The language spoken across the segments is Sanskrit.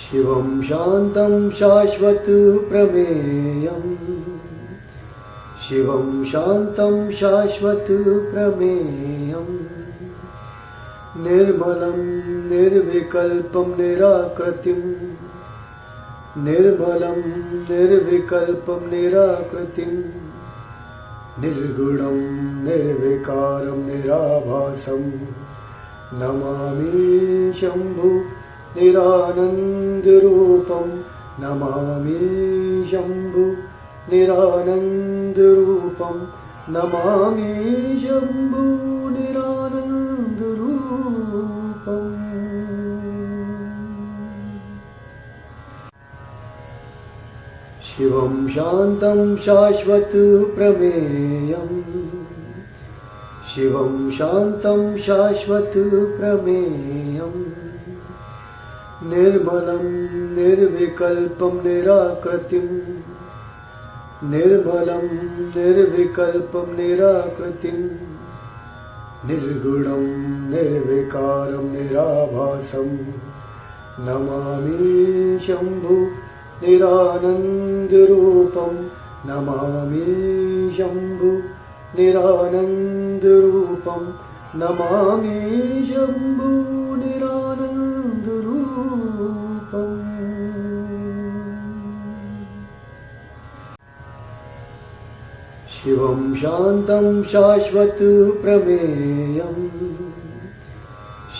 शिवं शान्तं शाश्वतप्रमेयम् शिवं शान्तं शाश्वतप्रमेयम् निर्मलं निर्विकल्पं निराकृतिं निर्मलं निर्विकल्पं निराकृतिं निर्गुणं निर्विकारं निराभासं नमामि शम्भु निरानन्दरूपं नमामि शम्भु निरानन्दरूपं नमामि शम्भु निरानन्दरूपम् शिवं शान्तं शाश्वतप्रमेयम् शिवं शान्तं शाश्वतप्रमेयम् निर्मलं निर्विकल्पं निराकृतिं निर्मलं निर्विकल्पं निराकृतिं निर्गुणं निर्विकारं निराभासं नमामि शम्भु निरानन्दरूपं नमामि शम्भु निरानन्दरूपं नमामि शम्भु निरानन्दरूपम् शिवं शान्तं शाश्वतप्रमेयम्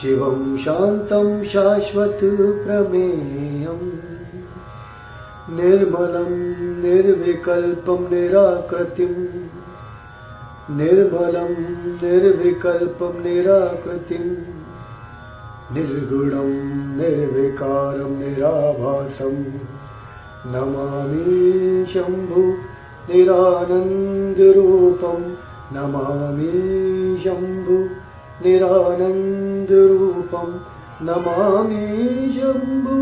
शिवं शान्तं शाश्वतप्रमेयम् निर्मलं निर्विकल्पं निराकृतिं निर्मलं निर्विकल्पं निराकृतिं निर्गुणं निर्विकारं निराभासं नमामि शम्भु निरानन्दरूपं नमामि शम्भु निरानन्दरूपं नमामि शम्भु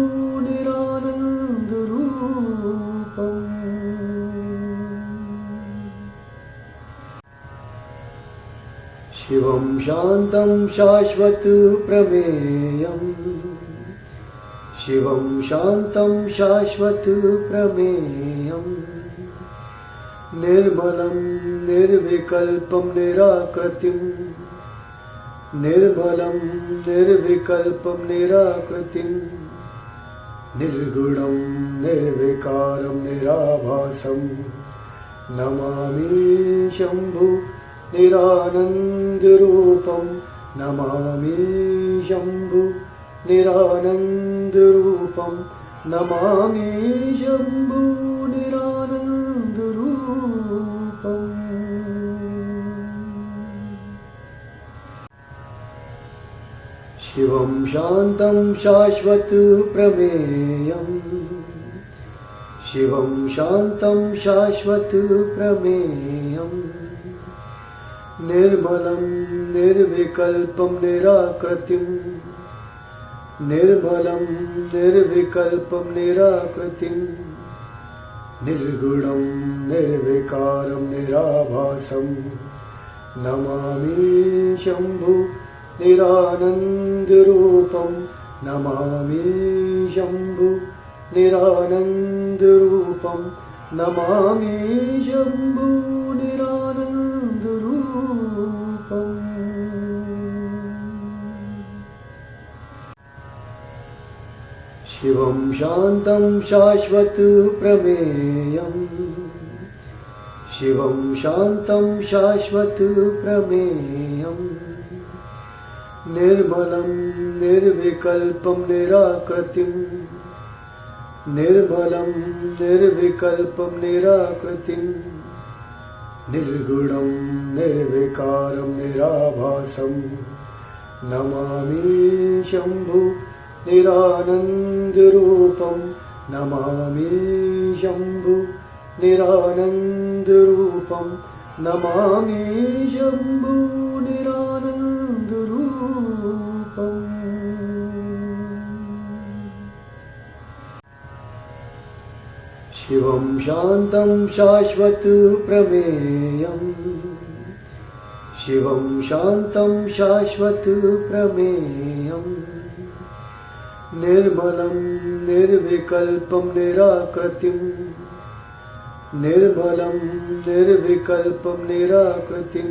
निरानन्दरूपम् शिवं शान्तं शाश्वतप्रमेयम् शिवं शान्तं शाश्वतप्रमेयम् निर्मलं निर्विकल्पं निराकृतिं निर्मलं निर्विकल्पं निराकृतिं निर्गुणं निर्विकारं निराभासं नमामि शम्भु निरानन्दरूपं नमामि शम्भु निरानन्दरूपं नमामि शम्भु निरानन्दरूपम् शिवं शान्तं शाश्वतप्रमेयम् शिवं शान्तं शाश्वतप्रमेयम् निर्मलं निर्विकल्पं निराकृतिं निर्मलं निर्विकल्पं निराकृतिं निर्गुणं निर्विकारं निराभासं नमामि शम्भु निरानन्दरूपं नमामि शम्भु निरानन्दरूपं नमामि शम्भु निरानन्दरूपम् शिवं शान्तं शाश्वतप्रमेयम् शिवं शान्तं शाश्वतप्रमेयम् निर्मलं निर्विकल्पं निराकृतिं निर्मलं निर्विकल्पं निराकृतिं निर्गुणं निर्विकारं निराभासं नमामि शम्भु निरानन्दरूपं नमामि शम्भु निरानन्दरूपं नमामि शम्भु निरानन्दरूपम् शिवं शान्तं शाश्वतप्रमेयम् शिवं शान्तं शाश्वतप्रमेयम् निर्मलं निर्विकल्पं निराकृतिं निर्मलं निर्विकल्पं निराकृतिं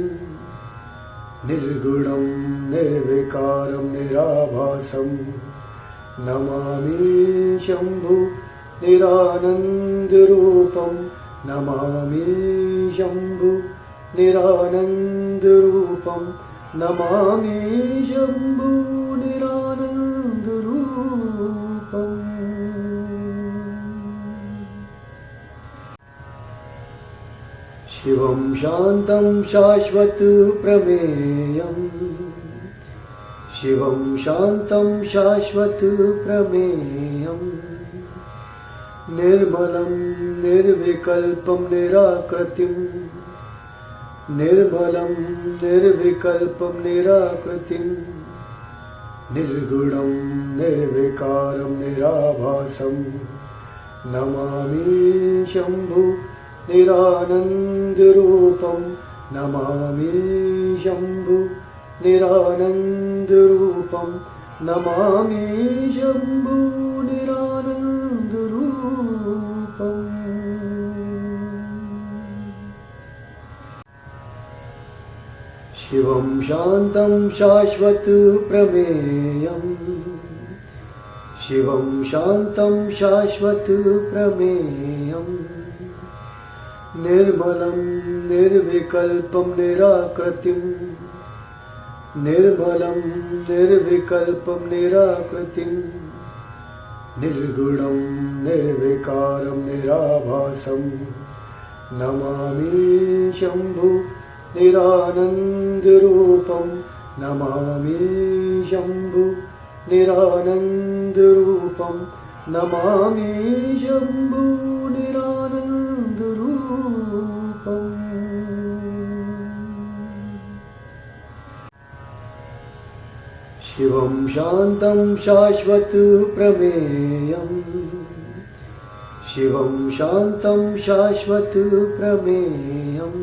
निर्गुणं निर्विकारं निराभासं नमामि शम्भु निरानन्दरूपं नमामि शम्भु निरानन्दरूपं नमामि शम्भु निरानन्दरूपम्। शिवं शान्तं शाश्वतप्रमेयम् शिवं शान्तं शाश्वतप्रमेयम् निर्मलं निर्विकल्पं निराकृतिं निर्मलं निर्विकल्पं निराकृतिं निर्गुणं निर्विकारं निराभासं नमामि शम्भु निरानन्दरूपं नमामि शम्भु निरानन्दरूपं नमामि शम्भु निरानन्दरूपम्। शिवं शान्तं शाश्वतप्रमेयम् शिवं शान्तं शाश्वतप्रमेयम् निर्मलं निर्विकल्पं निराकृतिं निर्मलं निर्विकल्पं निराकृतिं निर्गुणं निर्विकारं निराभासं नमामि शम्भु निरानन्दरूपं नमामि शम्भु निरानन्दरूपं नमामि शम्भु निरानन्दरूपम्। शिवं शान्तं शाश्वतप्रमेयम् शिवं शान्तं शाश्वतप्रमेयम्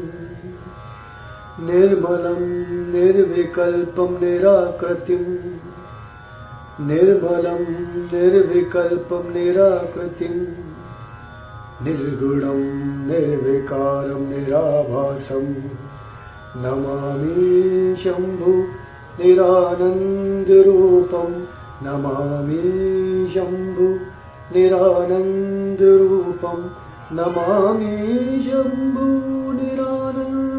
निर्मलं निर्विकल्पं निराकृतिं निर्मलं निर्विकल्पं निराकृतिं निर्गुणं निर्विकारं निराभासं नमामि शम्भु निरानन्दरूपं नमामि शम्भु निरानन्दरूपं नमामि शम्भु निरानन्दरूपम्।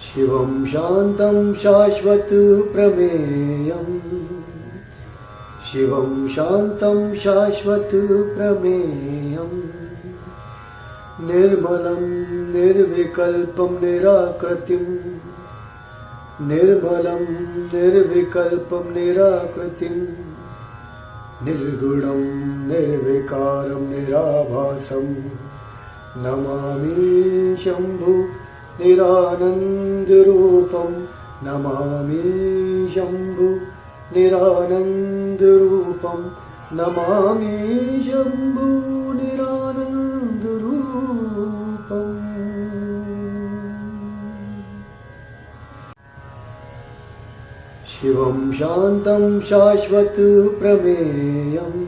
शिवं शान्तं शाश्वतप्रमेयम् शिवं शान्तं शाश्वतप्रमेयम् निर्मलं निर्विकल्पं निराकृतिं निर्मलं निर्विकल्पं निराकृतिं निर्गुणं निर्विकारं निराभासं नमामि शम्भु निरानन्दरूपं नमामि शम्भु निरानन्दरूपं नमामि शम्भु निरानन्दरूपम्। शिवं शान्तं शाश्वतप्रमेयम्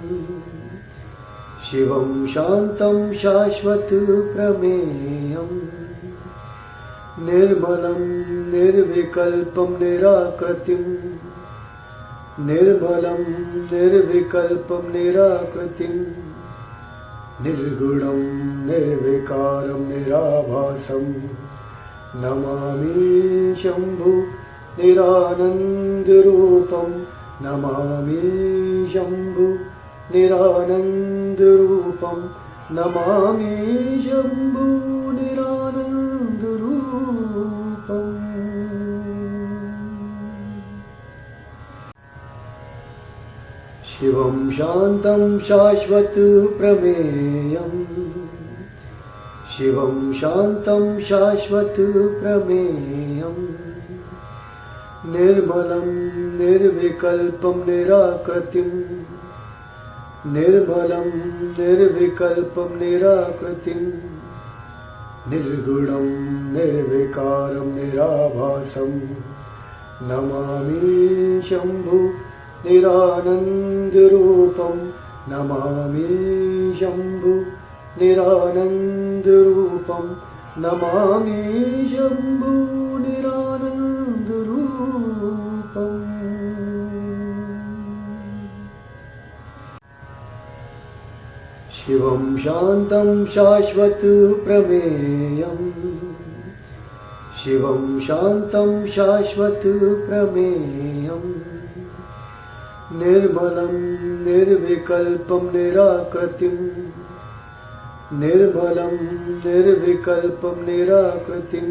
शिवं शान्तं शाश्वतप्रमेयम् निर्मलं निर्विकल्पं निराकृतिं निर्मलं निर्विकल्पं निराकृतिं निर्गुणं निर्विकारं निराभासं नमामि शम्भु निरानन्दरूपं नमामि शम्भु निरानन्दरूपं नमामि शम्भु निरानन्दरूपम्। शिवं शान्तं शाश्वतप्रमेयम् शिवं शान्तं शाश्वतप्रमेयम् निर्मलं निर्विकल्पं निराकृतिं निर्मलं निर्विकल्पं निराकृतिं निर्गुणं निर्विकारं निराभासं नमामि शम्भु निरानन्दरूपं नमामि शम्भु निरानन्दरूपं नमामि शम्भु निरानन्दरूपम् शिवं शान्तं शाश्वतप्रमेयम् शिवं शान्तं शाश्वतप्रमेयम् निर्मलं निर्विकल्पं निराकृतिं निर्मलं निर्विकल्पं निराकृतिं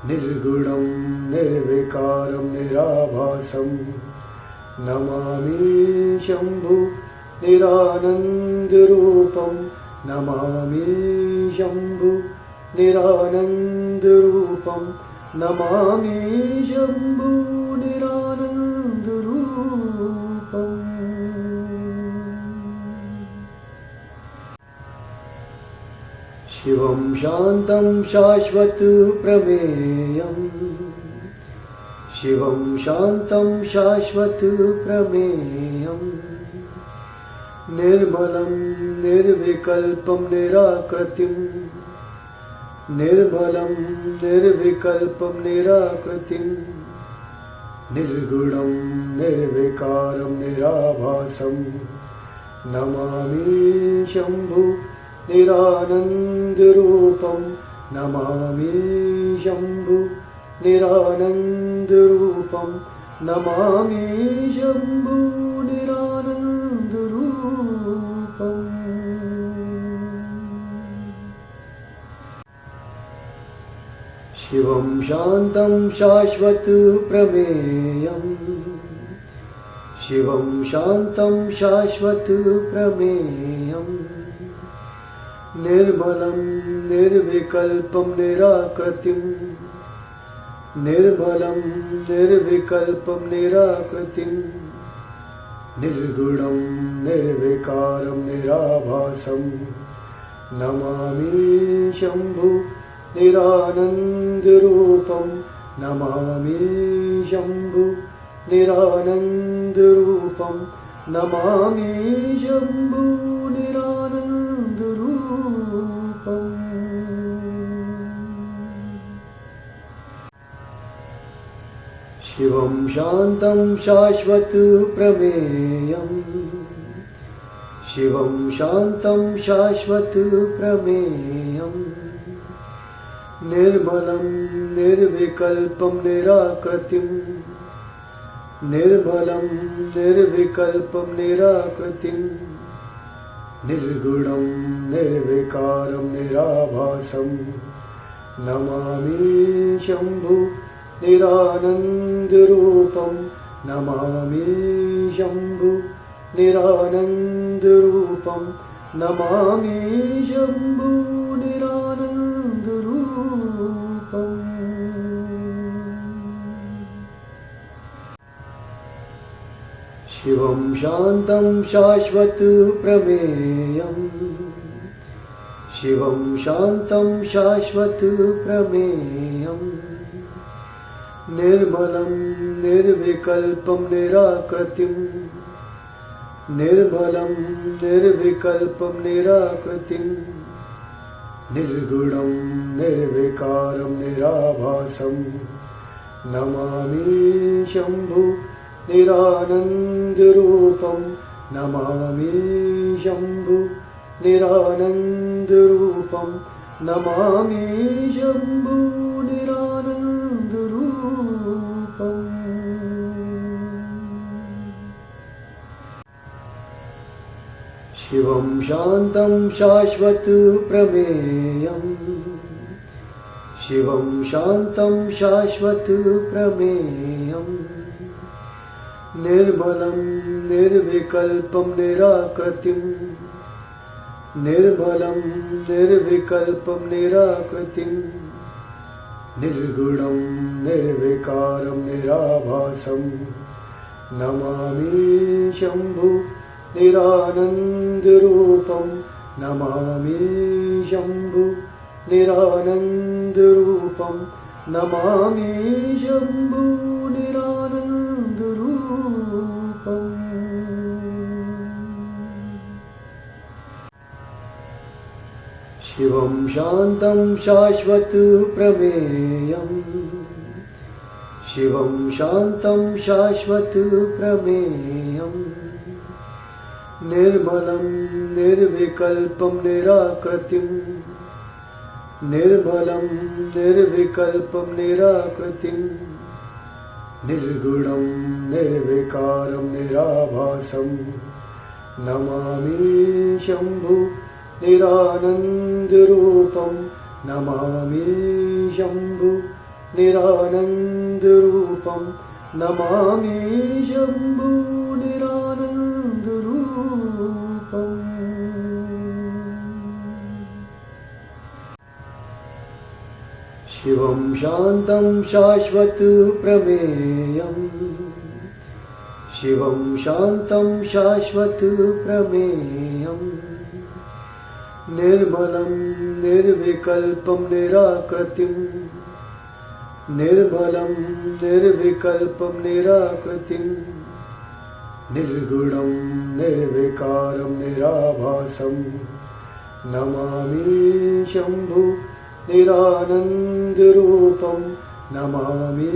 निर्गुणं निर्विकारं निराभासं नमामि शम्भु निरानन्दरूपं नमामि शम्भु निरानन्दरूपं नमामि शम्भु निरानन्दरूपम् शिवं शान्तं शाश्वतप्रमेयम् शिवं शान्तं शाश्वतप्रमेयम् निर्मलं निर्विकल्पं निराकृतिं निर्मलं निर्विकल्पं निराकृतिं निर्गुणं निर्विकारं निराभासं नमामि शम्भु निरानन्दरूपं नमामि शम्भु निरानन्दरूपं नमामि शम्भु निरानन्दरूपम् शिवं शान्तं शाश्वतप्रमेयम् शिवं शान्तं शाश्वतप्रमेयम् निर्मलं निर्विकल्पं निराकृतिं निर्मलं निर्विकल्पं निराकृतिं निर्गुणं निर्विकारं निराभासं नमामि शम्भु निरानन्दरूपं नमामि शम्भु निरानन्दरूपं नमामि शम्भु निरानन्दरूपम् शिवं शान्तं शाश्वतप्रमेयम् शिवं शान्तं शाश्वतप्रमेयम् निर्मलं निर्विकल्पं निराकृतिं निर्मलं निर्विकल्पं निराकृतिं निर्गुणं निर्विकारं निराभासं नमामि शम्भु निरानन्दरूपं नमामि शम्भु निरानन्दरूपं नमामि शम्भु निरानन्दरूपम् शिवं शान्तं शाश्वतप्रमेयम् शिवं शान्तं शाश्वतप्रमेयम् निर्मलं निर्विकल्पं निराकृतिं निर्मलं निर्विकल्पं निराकृतिं निर्गुणं निर्विकारं निराभासं नमामि शम्भु निरानन्दरूपं नमामि शम्भु निरानन्दरूपं नमामि शम्भु निरानन्दरूपम् शिवं शान्तं शाश्वतप्रमेयम् शिवं शान्तं शाश्वतप्रमेयम् निर्मलं निर्विकल्पं निराकृतिं निर्मलं निर्विकल्पं निराकृतिं निर्गुणं निर्विकारं निराभासं नमामि शम्भु निरानन्दरूपं नमामि शम्भु निरानन्दरूपं नमामि शम्भु निरानन्दरूपम्। शिवं शान्तं शाश्वतप्रमेयम् शिवं शान्तं शाश्वतप्रमेयम् निर्मलं निर्विकल्पं निराकृतिं निर्मलं निर्विकल्पं निराकृतिं निर्गुणं निर्विकारं निराभासं नमामि शम्भु निरानन्दरूपं नमामि शम्भु निरानन्दरूपं नमामि शम्भु निरानन्दरूपम्। शिवं शान्तं शाश्वतप्रमेयम् शिवं शान्तं शाश्वतप्रमेयम् निर्मलं निर्विकल्पं निराकृतिं निर्मलं निर्विकल्पं निराकृतिं निर्गुणं निर्विकारं निराभासं नमामि शम्भु निरानन्दरूपं नमामि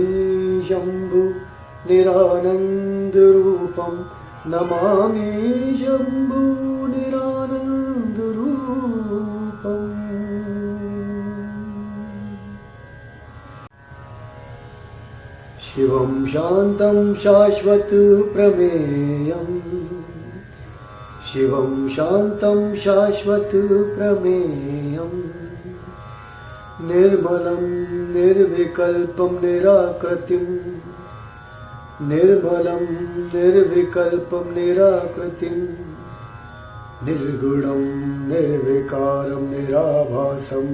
शम्भु निरानन्दरूपं नमामि शम्भु निरानन्दरूपम्। शिवं शान्तं शाश्वतप्रमेयम् शिवं शान्तं शाश्वतप्रमेयम् निर्मलं निर्विकल्पं निराकृतिं निर्मलं निर्विकल्पं निराकृतिं निर्गुणं निर्विकारं निराभासं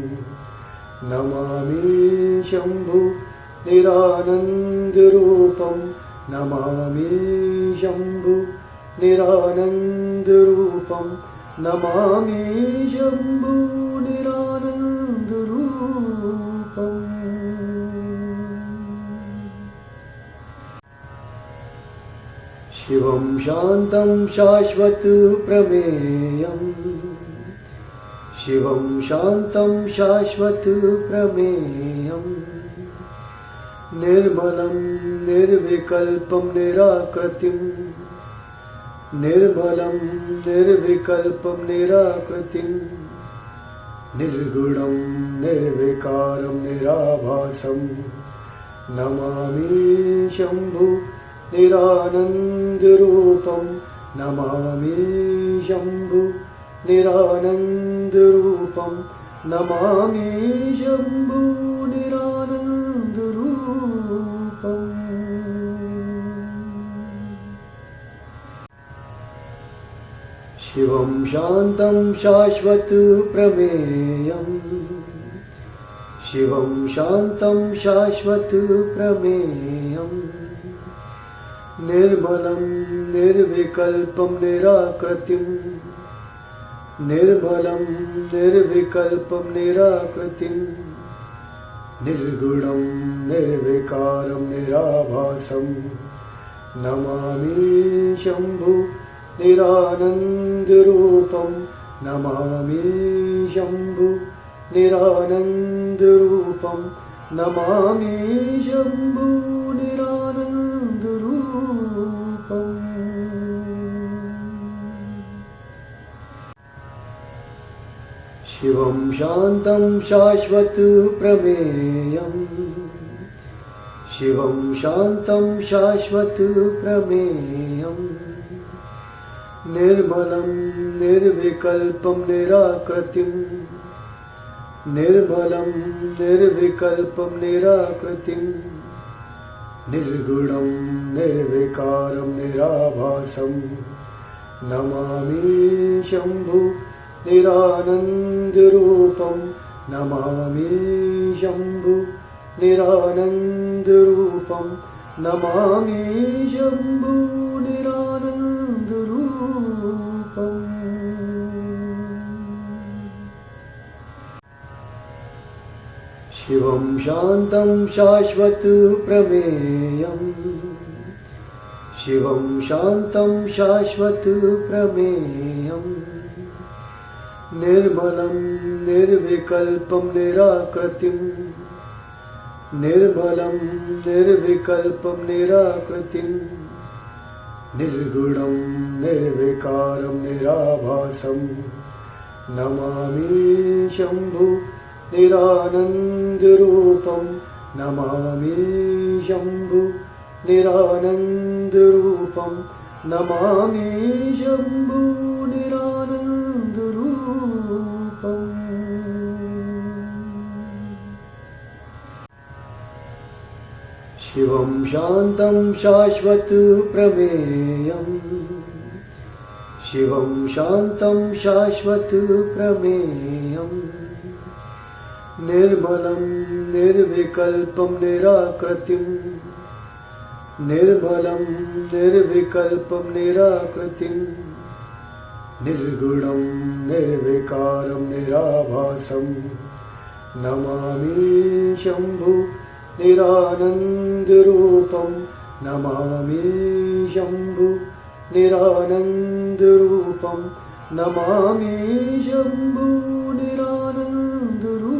नमामि शम्भु निरानन्दरूपं नमामि शम्भु निरानन्दरूपं नमामि शम्भु निरानन्दरूपम्। शिवं शान्तं शाश्वतप्रमेयम् शिवं शान्तं शाश्वतप्रमेयम् निर्मलं निर्विकल्पं निराकृतिं निर्मलं निर्विकल्पं निराकृतिं निर्गुणं निर्विकारं निराभासं नमामि शम्भु निरानन्दरूपं नमामि शम्भु निरानन्दरूपं नमामि शम्भु निरानन्दरूपम्। शिवं शान्तं शाश्वतप्रमेयम् शिवं शान्तं शाश्वतप्रमेयम् निर्मलं निर्विकल्पं निराकृतिं निर्मलं निर्विकल्पं निराकृतिं निर्गुणं निर्विकारं निराभासं नमामि शम्भु निरानन्दरूपं नमामि शम्भु निरानन्दरूपं नमामि शम्भु निरानन्दरूपम्। शिवं शान्तं शाश्वतप्रमेयम् शिवं शान्तं शाश्वतप्रमेयम् निर्मलं निर्विकल्पं निराकृतिं निर्मलं निर्विकल्पं निराकृतिं निर्गुणं निर्विकारं निराभासं नमामि शम्भु निरानन्दरूपं नमामि शम्भु निरानन्दरूपं नमामि शम्भु निरानन्दरूपम्। शिवं शान्तं शाश्वतप्रमेयम् शिवं शान्तं शाश्वतप्रमेयम् निर्मलं निर्विकल्पं निराकृतिं निर्मलं निर्विकल्पं निराकृतिं निर्गुणं निर्विकारं निराभासं नमामि शम्भु निरानन्दरूपं नमामि शम्भु निरानन्दरूपं नमामि शम्भु निरानन्दरूपम् शिवं शान्तं शाश्वतप्रमेयम् शिवं शान्तं शाश्वतप्रमेयम् निर्मलं निर्विकल्पं निराकृतिं निर्मलं निर्विकल्पं निराकृतिं निर्गुणं निर्विकारं निराभासं नमामि शम्भु निरानन्दरूपं नमामि शम्भु निरानन्दरूपं नमामि शम्भु निरानन्दरूपम्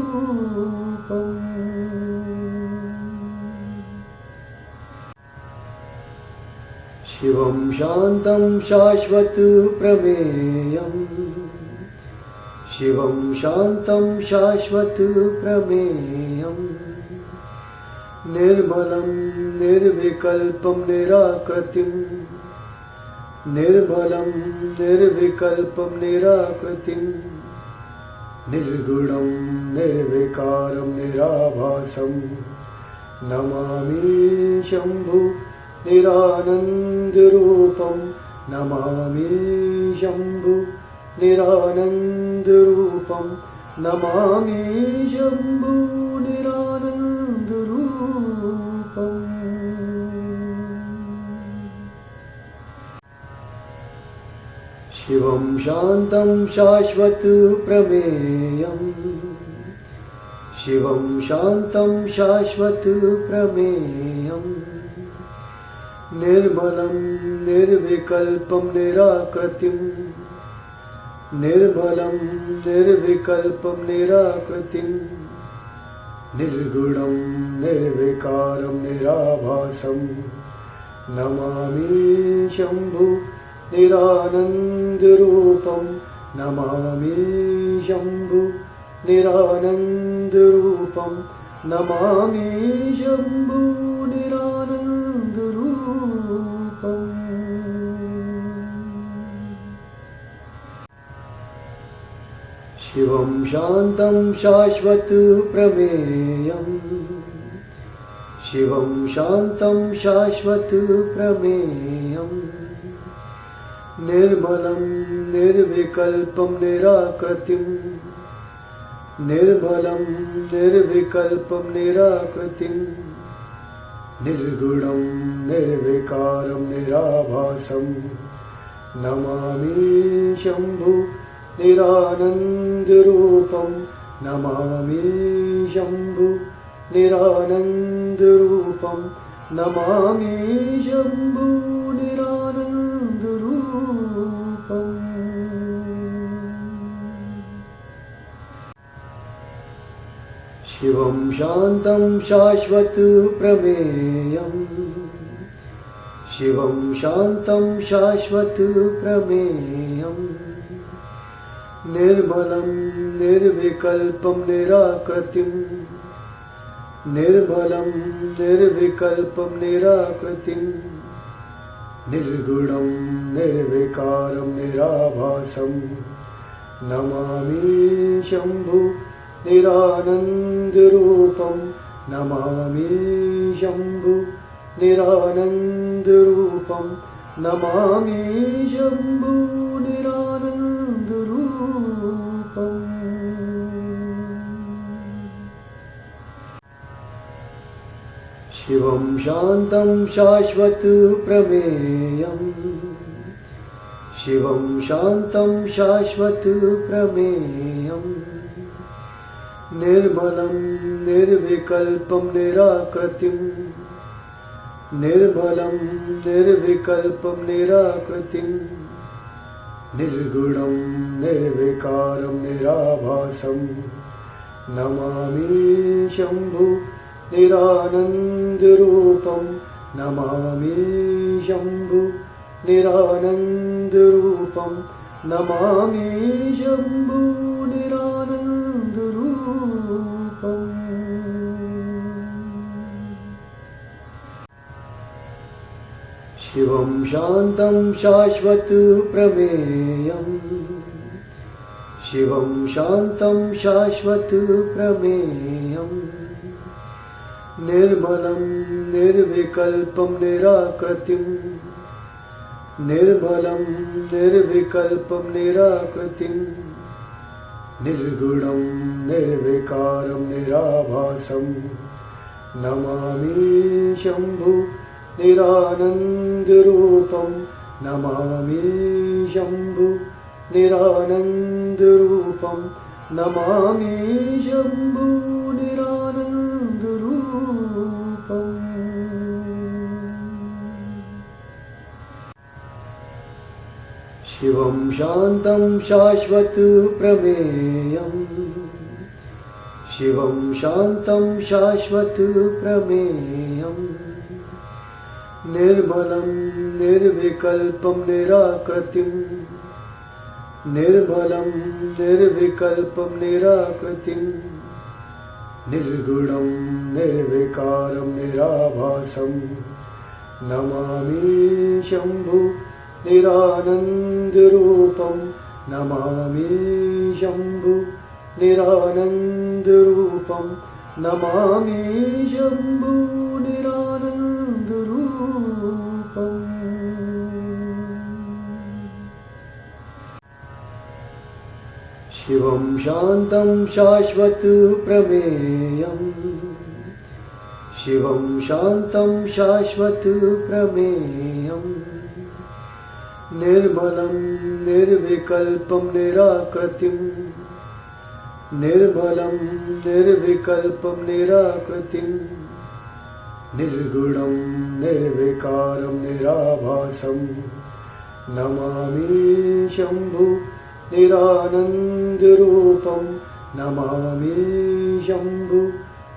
शिवं शान्तं शाश्वतप्रमेयम् शिवं शान्तं शाश्वतप्रमेयम् निर्मलं निर्विकल्पं निराकृतिं निर्मलं निर्विकल्पं निराकृतिं निर्गुणं निर्विकारं निराभासं नमामि शम्भु निरानन्दरूपं नमामि शम्भु निरानन्दरूपं नमामि शम्भु निरानन्दरूपम् शिवं शान्तं शाश्वतप्रमेयम् शिवं शान्तं शाश्वतप्रमेयम् निर्मलं निर्विकल्पं निराकृतिं निर्मलं निर्विकल्पं निराकृतिं निर्गुणं निर्विकारं निराभासं नमामि शम्भु निरानन्दरूपं नमामि शम्भु निरानन्दरूपं नमामि शम्भु निरानन्दरूपम् शिवं शान्तं शाश्वतप्रमेयम् शिवं शान्तं शाश्वतप्रमेयम् निर्मलं निर्विकल्पं निराकृतिं निर्मलं निर्विकल्पं निराकृतिं निर्गुणं निर्विकारं निराभासं नमामि शम्भु निरानन्दरूपं नमामि शम्भु निरानन्दरूपं नमामि शम्भु निरानन्दरूपम् शिवं शान्तं शाश्वतप्रमेयम् शिवं शान्तं शाश्वतप्रमेयम् निर्मलं निर्विकल्पं निराकृतिं निर्मलं निर्विकल्पं निराकृतिं निर्गुणं निर्विकारं निराभासं नमामि शम्भु निरानन्दरूपं नमामि शम्भु निरानन्दरूपं नमामि शम्भु निरानन्दरूपम् शिवं शान्तं शाश्वतप्रमेयम् शिवं शान्तं शाश्वतप्रमेयम् निर्मलं निर्विकल्पं निराकृतिं निर्मलं निर्विकल्पं निराकृतिं निर्गुणं निर्विकारं निराभासं नमामि शम्भु निरानन्दरूपं नमामि शम्भु निरानन्दरूपं नमामि शम्भु निरानन्दरूपम् शिवं शान्तं शाश्वतप्रमेयं शिवं शान्तं शाश्वतप्रमेयं निर्मलं निर्विकल्पं निराकृतिं निर्मलं निर्विकल्पं निराकृतिं निर्गुणं निर्विकारं निराभासं नमामि शम्भु निरानन्दरूपं नमामि शम्भु निरानन्दरूपं नमामि शम्भु निरानन्दरूपम् शिवं शान्तं शाश्वतप्रमेयं शिवं शान्तं शाश्वतप्रमेयं निर्मलं निर्विकल्पं निराकृतिं निर्मलं निर्विकल्पं निराकृतिं निर्गुणं निर्विकारं निराभासं नमामि शम्भु निरानन्दरूपं नमामि शम्भु निरानन्दरूपं नमामि शम्भु निरानन्दरूपम् शिवं शान्तं शाश्वतप्रमेयं शिवं शान्तं शाश्वतप्रमेयं निर्मलं निर्विकल्पं निराकृतिं निर्मलं निर्विकल्पं निराकृतिं निर्गुणं निर्विकारं निराभासं नमामि शम्भु निरानन्दरूपं नमामि शम्भु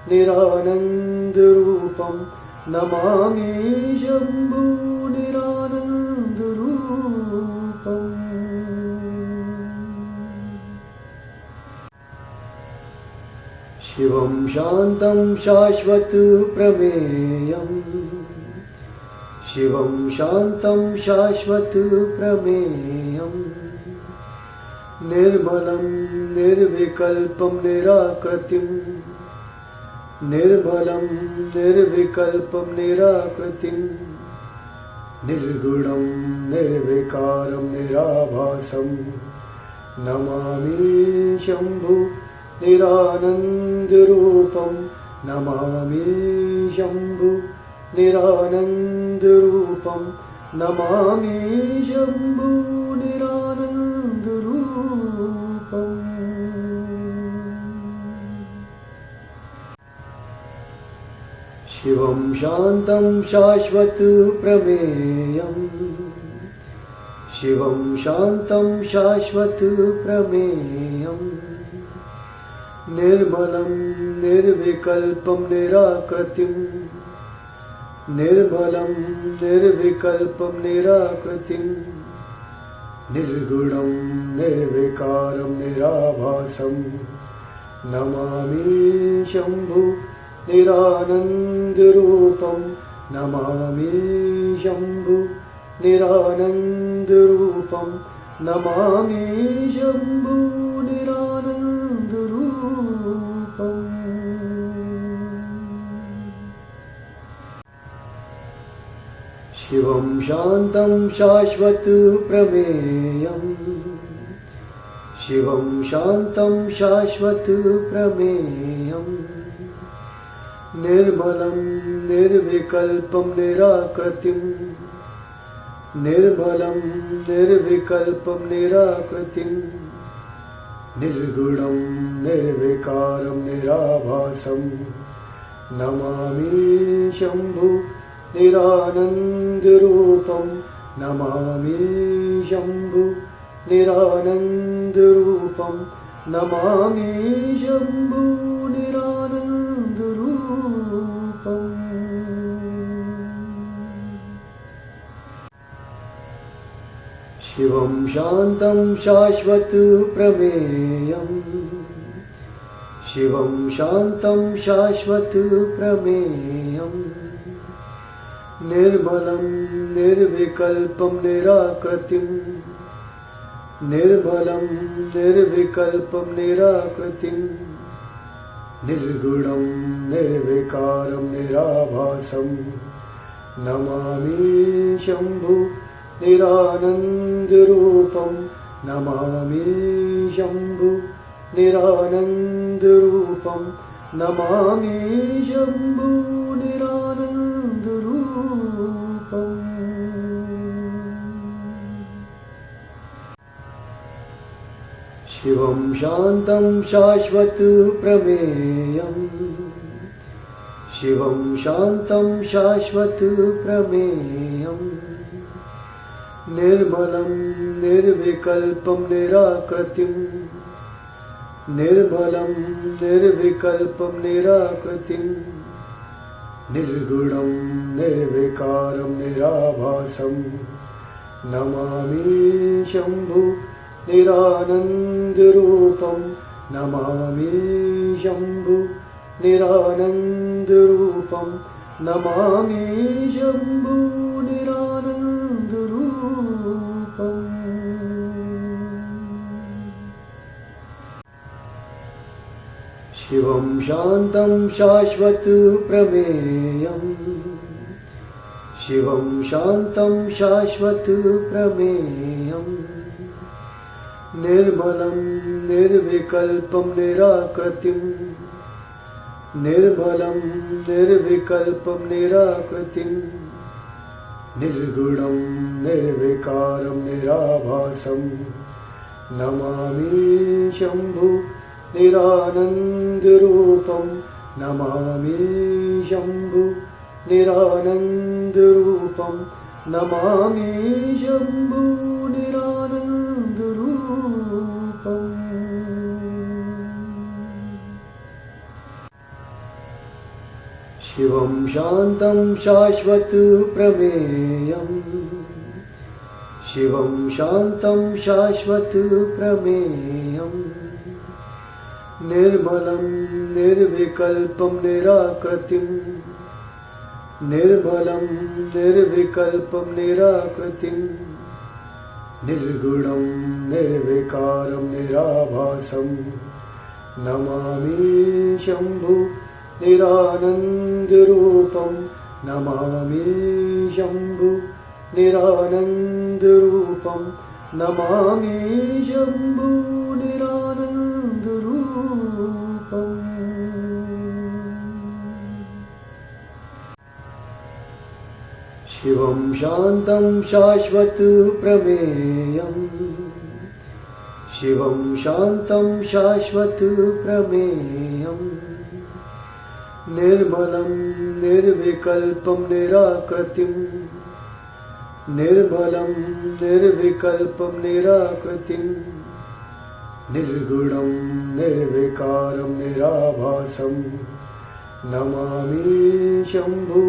निरानन्दरूपं नमामि शम्भु निरानन्दरूपम् शिवं शान्तं शाश्वतप्रमेयं शिवं शान्तं शाश्वतप्रमेयं निर्मलं निर्विकल्पं निराकृतिं निर्मलं निर्विकल्पं निराकृतिं निर्गुणं निर्विकारं निराभासं नमामि शम्भु निरानन्दरूपं नमामि शम्भु निरानन्दरूपं नमामि शम्भु निरानन्दरूपम् शिवं शान्तं शाश्वतप्रमेयं शिवं शान्तं शाश्वतप्रमेयं निर्मलं निर्विकल्पं निराकृतिं निर्मलं निर्विकल्पं निराकृतिं निर्गुणं निर्विकारं निराभासं नमामि शम्भु निरानन्दरूपं नमामि शम्भु निरानन्दरूपं नमामि शम्भु निरानन्दरूपम् शिवं शान्तं शाश्वतप्रमेयं शिवं शान्तं शाश्वतप्रमेयं निर्मलं निर्विकल्पं निराकृतिं निर्मलं निर्विकल्पं निराकृतिं निर्गुणं निर्विकारं निराभासं नमामि शम्भु निरानन्दरूपं नमामि शम्भु निरानन्दरूपं नमामि शम्भु निरानन्दरूपम् शिवं शान्तं शाश्वतप्रमेयम् शिवं शान्तं शाश्वतप्रमेयम् निर्मलं निर्विकल्पं निराकृतिं निर्मलं निर्विकल्पं निराकृतिं निर्गुणं निर्विकारं निराभासं नमामि शम्भु निरानन्दरूपं नमामि शम्भु निरानन्दरूपं नमामि शम्भु निरानन्दरूपम् शिवं शान्तं शाश्वतप्रमेयम् शिवं शान्तं शाश्वतप्रमेयम् निर्मलं निर्विकल्पं निराकृतिं निर्मलं निर्विकल्पं निराकृतिं निर्गुणं निर्विकारं निराभासं नमामि शम्भु निरानन्दरूपं नमामि शम्भु निरानन्दरूपं नमामि शम्भु निरानन्दरूपम् शिवं शान्तं शाश्वतप्रमेयम् शिवं शान्तं शाश्वतप्रमेयम् निर्मलं निर्विकल्पं निराकृतिं निर्मलं निर्विकल्पं निराकृतिं निर्गुणं निर्विकारं निराभासं नमामि शम्भु निरानन्दरूपं नमामि शम्भु निरानन्दरूपं नमामि शम्भु निरानन्दरूपम् शिवं शान्तं शाश्वतप्रमेयम् शिवं शान्तं शाश्वतप्रमेयम् निर्मलं निर्विकल्पं निराकृतिं निर्मलं निर्विकल्पं निराकृतिं निर्गुणं निर्विकारं निराभासं नमामि शम्भु निरानन्दरूपं नमामि शम्भु निरानन्दरूपं नमामि शम्भु निरानन्दरूपम् शिवं शान्तं शाश्वतप्रमेयम् शिवं शान्तं शाश्वतप्रमेयम् निर्मलं निर्विकल्पं निराकृतिं निर्मलं निर्विकल्पं निराकृतिं निर्गुणं निर्विकारं निराभासं नमामि शम्भु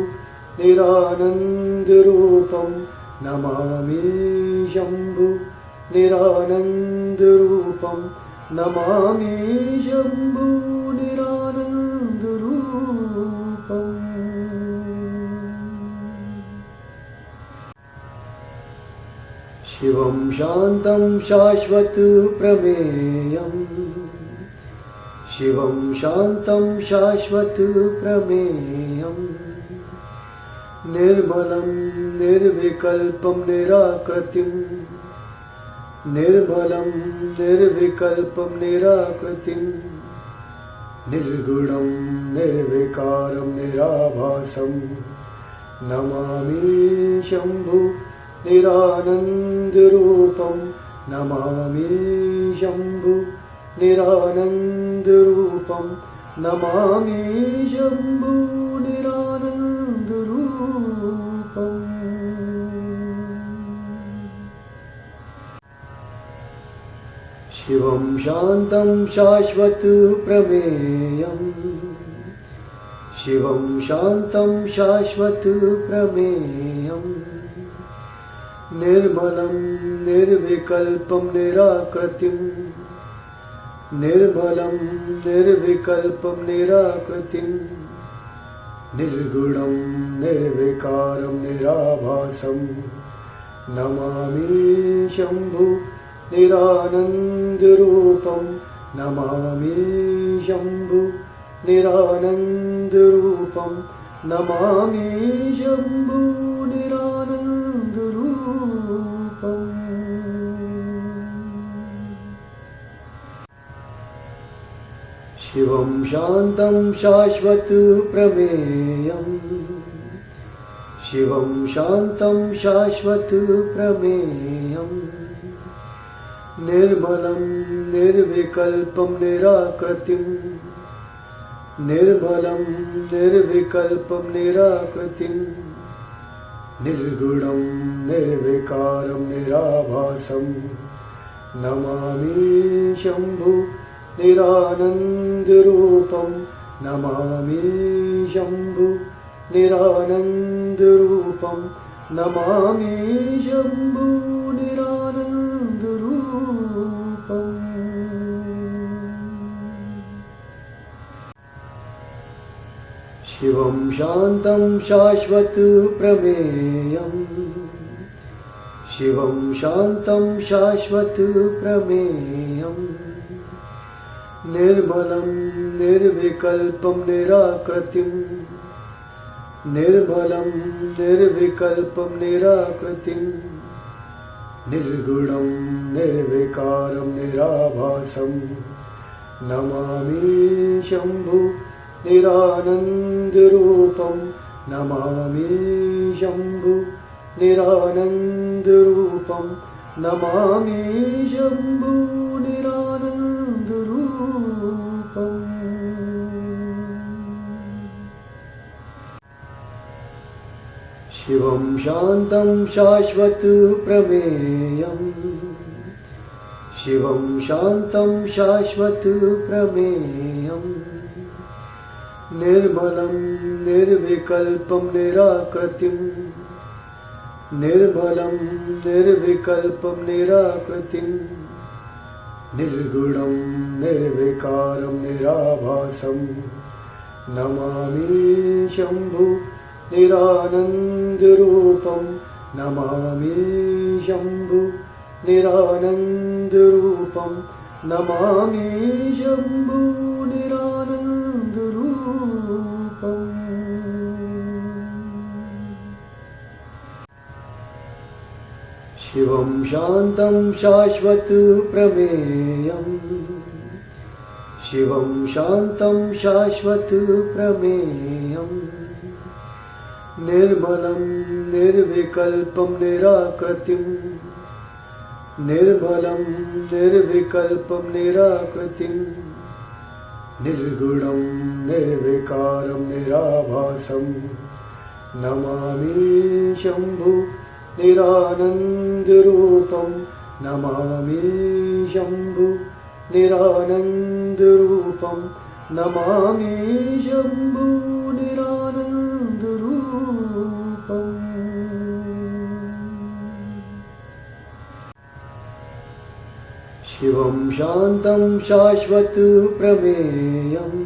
निरानन्दरूपं नमामि शम्भु निरानन्दरूपं नमामि शम्भु निरानन्दरूपम् शिवं शान्तं शाश्वतप्रमेयम् शिवं शान्तं शाश्वतप्रमेयम् निर्मलं निर्विकल्पं निराकृतिं निर्मलं निर्विकल्पं निराकृतिं निर्गुणं निर्विकारं निराभासं नमामि शम्भु निरानन्दरूपं नमामि शम्भु निरानन्दरूपं नमामि शम्भु निरानन्दरूपम्। शिवं शान्तं शाश्वतप्रमेयम् शिवं शान्तं शाश्वतप्रमेयम् निर्मलं निर्विकल्पं निराकृतिं निर्मलं निर्विकल्पं निराकृतिं निर्गुणं निर्विकारं निराभासं नमामि शम्भु निरानन्दरूपं नमामि शम्भु निरानन्दरूपं नमामि शम्भु निरानन्दरूपम्। शिवं शान्तं शाश्वतप्रमेयम् शिवं शान्तं शाश्वतप्रमेयम् निर्मलं निर्विकल्पं निराकृतिं निर्मलं निर्विकल्पं निराकृतिं निर्गुणं निर्विकारं निराभासं नमामि शम्भु निरानन्दरूपं नमामि शम्भु निरानन्दरूपं नमामि शम्भु निरानन्दरूपम्। शिवं शान्तं शाश्वतप्रमेयम् शिवं शान्तं शाश्वतप्रमेयम् निर्मलं निर्विकल्पं निराकृतिं निर्मलं निर्विकल्पं निराकृतिं निर्गुणं निर्विकारं निराभासं नमामि शम्भु निरानन्दरूपं नमामि शम्भु निरानन्दरूपं नमामि शम्भु निरानन्दरूपम्। शिवं शान्तं शाश्वतप्रमेयम् शिवं शान्तं शाश्वतप्रमेयम् निर्मलं निर्विकल्पं निराकृतिं निर्मलं निर्विकल्पं निराकृतिं निर्गुणं निर्विकारं निराभासं नमामि शम्भु निरानन्दरूपं नमामि शम्भु निरानन्दरूपं नमामि शम्भु निरानन्दरूपम्। शिवं शान्तं शाश्वतप्रमेयम् शिवं शान्तं शाश्वतप्रमेयम् निर्मलं निर्विकल्पं निराकृतिं निर्मलं निर्विकल्पं निराकृतिं निर्गुणं निर्विकारं निराभासं नमामि शम्भु निरानन्दरूपं नमामि शम्भु निरानन्दरूपं नमामि शम्भु निरानन्दरूपम्। शिवं शान्तं शाश्वतप्रमेयम्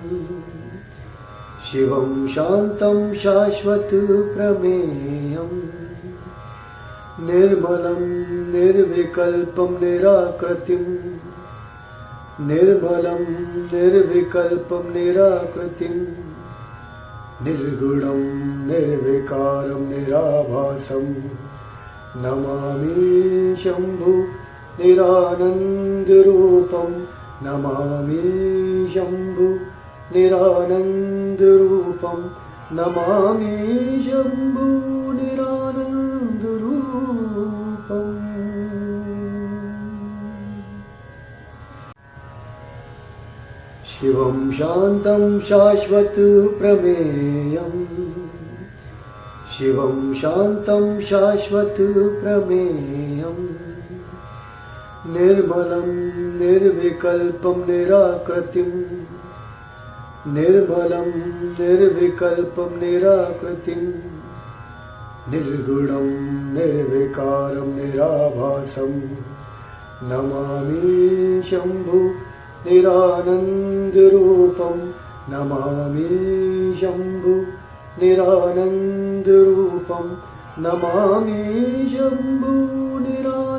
शिवं शान्तं शाश्वतप्रमेयम् निर्मलं निर्विकल्पं निराकृतिं निर्मलं निर्विकल्पं निराकृतिं निर्गुणं निर्विकारं निराभासं नमामि शम्भु निरानन्दरूपं नमामि शम्भु निरानन्दरूपं नमामि शम्भु निरानन्दरूपम्। शिवं शान्तं शाश्वतप्रमेयम् शिवं शान्तं शाश्वतप्रमेयम् निर्मलं निर्विकल्पं निराकृतिम् निर्मलं निर्विकल्पं निराकृतिम् निर्गुणं निर्विकारं निराभासं नमामि शम्भु निरानन्दरूपं नमामि शम्भु निरानन्दरूपं नमामि शम्भु निरानन्दरूपम्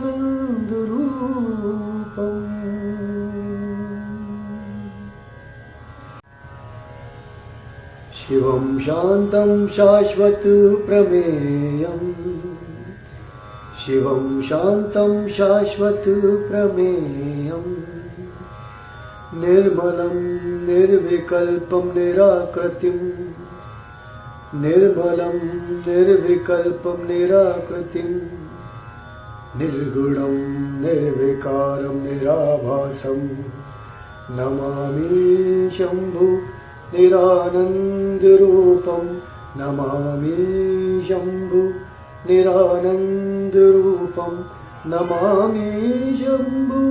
शिवं शान्तं शाश्वतप्रमेयम् शिवं शान्तं शाश्वतप्रमेयम् निर्मलं निर्विकल्पं निराकृतिम् निर्मलं निर्विकल्पं निराकृतिम् निर्गुणं निर्विकारं निराभासं नमामि शम्भु निरानन्दरूपं नमामि शम्भु निरानन्दरूपं नमामि शम्भु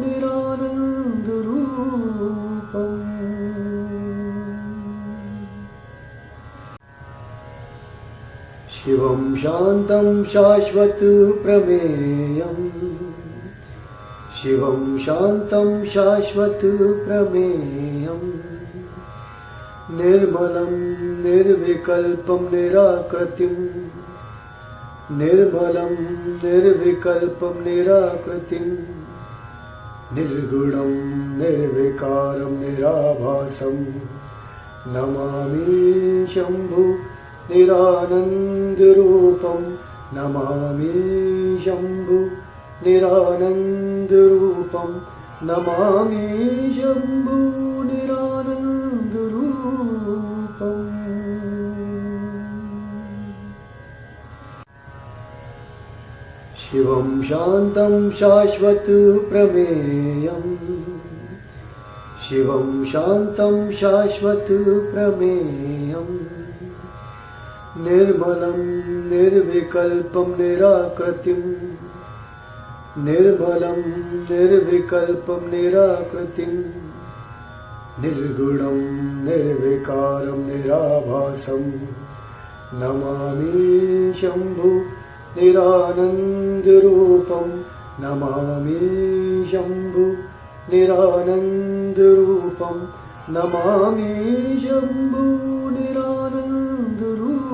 निरानन्दरूपम् शिवं शान्तं शाश्वतप्रमेयम् शिवं शान्तं शाश्वतप्रमेयम् निर्मलं निर्विकल्पं निराकृतिम् निर्मलं निर्विकल्पं निराकृतिम् निर्गुणं निर्विकारं निराभासं नमामि शम्भु निरानन्दरूपं नमामि शम्भु निरानन्दरूपं नमामि शम्भु निरानन्दरूपम् शिवं शान्तं शाश्वतप्रमेयम् शिवं शान्तं शाश्वतप्रमेयम् निर्मलं निर्विकल्पं निराकृतिम् निर्मलं निर्विकल्पं निराकृतिम् निर्गुणं निर्विकारं निराभासं नमामि शम्भु निरानन्दरूपं नमामि शम्भु निरानन्दरूपं नमामि शम्भु निरानन्दरूपम्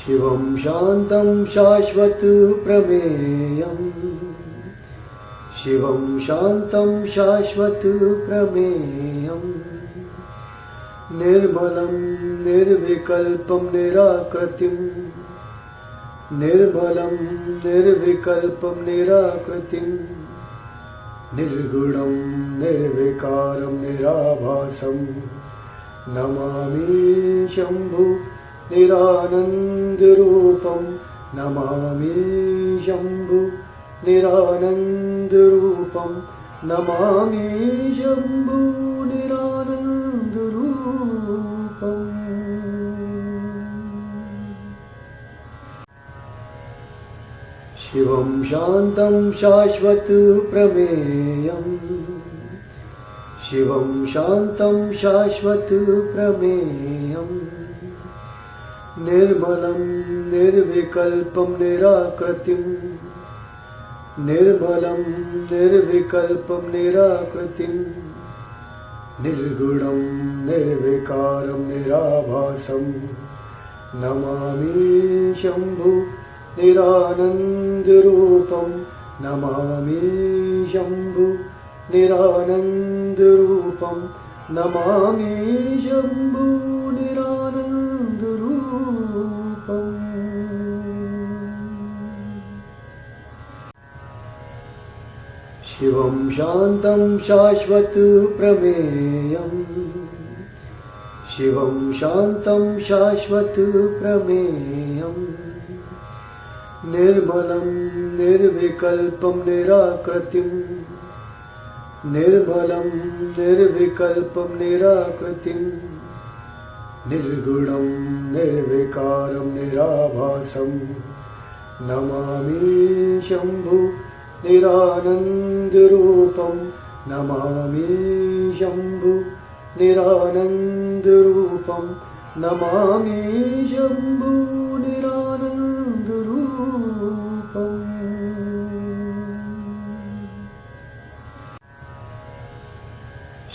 शिवं शान्तं शाश्वतप्रमेयम् शिवं शान्तं शाश्वतप्रमेयम् निर्मलं निर्विकल्पं निराकृतिम् निर्मलं निर्विकल्पं निराकृतिम् निर्गुणं निर्विकारं निराभासं नमामि शम्भु निरानन्दरूपं नमामि शम्भु निरानन्दरूपं नमामि शम्भु निरानन्दरूपम् शिवं शान्तं शाश्वतप्रमेयम् शिवं शान्तं शाश्वतप्रमेयम् निर्मलं निर्विकल्पं निराकृतिम् निर्मलं निर्विकल्पं निराकृतिम् निर्गुणं निर्विकारं निराभासं नमामि शम्भु निरानन्दरूपं नमामि शम्भु निरानन्दरूपं नमामि शम्भु निरानन्दरूपम् शिवं शान्तं शाश्वतप्रमेयम् शिवं शान्तं शाश्वतप्रमेयम् निर्मलं निर्विकल्पं निराकृतिं निर्मलं निर्विकल्पं निराकृतिं निर्गुणं निर्विकारं निराभासं नमामि शम्भु निरानन्दरूपं नमामि शम्भु निरानन्दरूपं नमामि शम्भु निरानन्दरूपम्।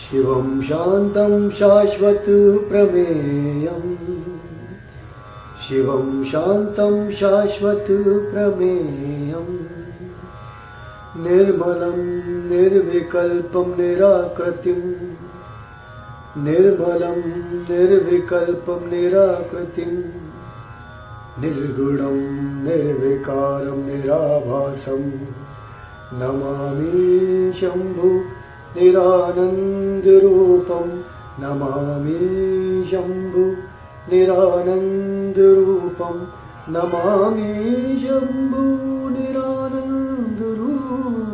शिवं शान्तं शाश्वतप्रमेयम् शिवं शान्तं शाश्वतप्रमेयम् निर्मलं निर्विकल्पं निराकृतिं निर्मलं निर्विकल्पं निराकृतिं निर्गुणं निर्विकारं निराभासं नमामि शम्भु निरानन्दरूपं नमामि शम्भु निरानन्दरूपं नमामि शम्भु निरानन्दरूपम्।